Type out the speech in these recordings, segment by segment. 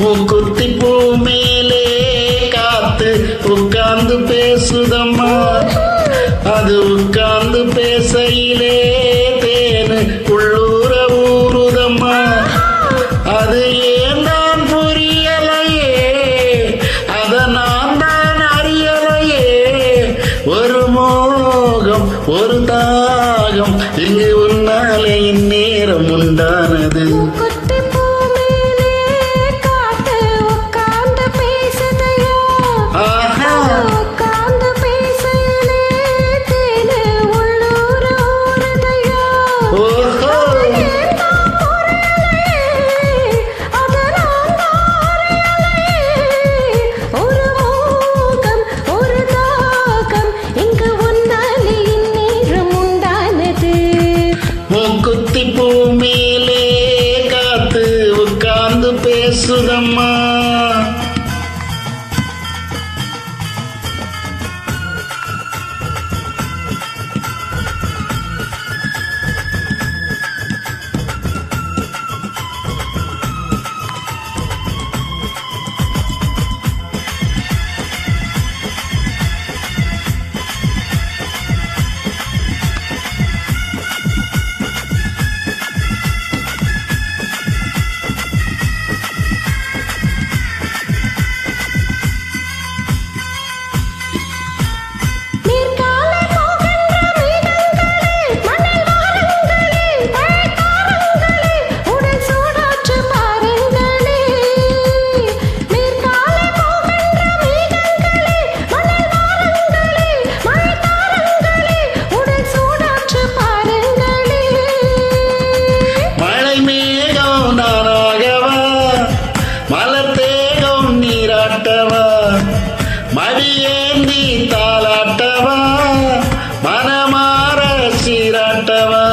மூக்குத்தி பூ மேலே காத்து உட்கார்ந்து பேசுதம்மா. அது உட்கார்ந்து பேசையிலே தேனு உள்ளூர ஊறுதம்மா. அது ஏன் தான் புரியலையே, அத நான் தான் அறியலையே. ஒரு மோகம் ஒரு தாகம் இங்கு உன்னாலே இந்நேரம் உண்டானது. மூக்குத்தி பூ மேலே காத்து உட்கார்ந்து பேசுதம்மா. மடியேந்தி தாளாட்டவா, மனமாற சீராட்டவா.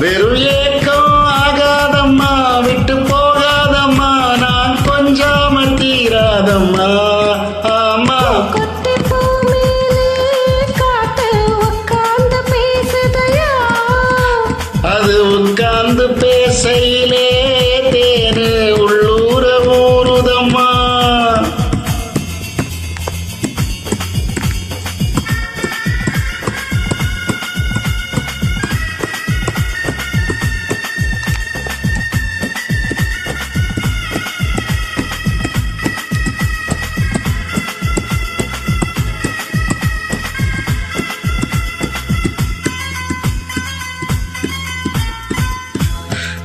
வெறும் ஏக்கம் ஆகாதம்மா, விட்டு போகாதம்மா, நான் கொஞ்சாம தீராதம்மா. ஆமா அது உட்கார்ந்து பேசையிலே தேனு உள்ளூர ஊறுதம்மா.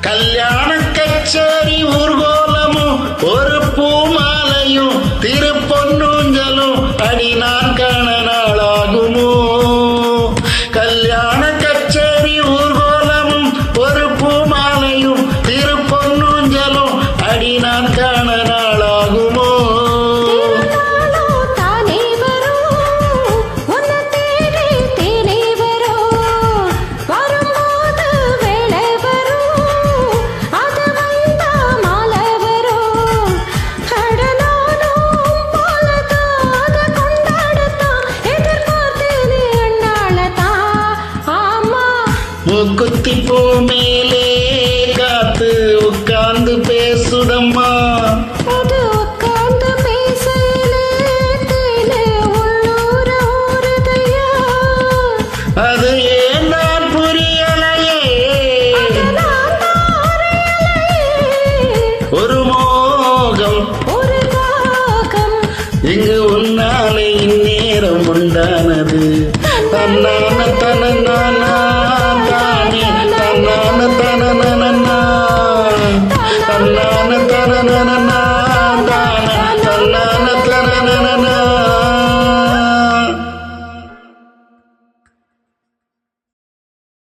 கல்யாண கச்சேரி ஊர்கோலமும் ஒரு பூமாலையும் திருப்பொன்னூஞ்சலும் அடி நான் காண நாளாகுமோ. கல்யாண கச்சேரி ஊர்கோலமும் ஒரு பூமாலையும் திருப்பொன்னூஞ்சலும் அடி நான் காண நாளாகுமோ. மூக்குத்தி பூ மேலே காத்து உட்கார்ந்து பேசுதம்மா. அது உட்கார்ந்து பேசலே தேனு உள்ளூர ஊறுதையா. அது ஏன் நான் புரியலையே, ஒரு மோகம் ஒரு தாகம் இங்கு உன்னாலே இந்நேரம் உண்டானது. தன்னான தனநானா தானே தன்னான தனநனா தன்னான தனநனா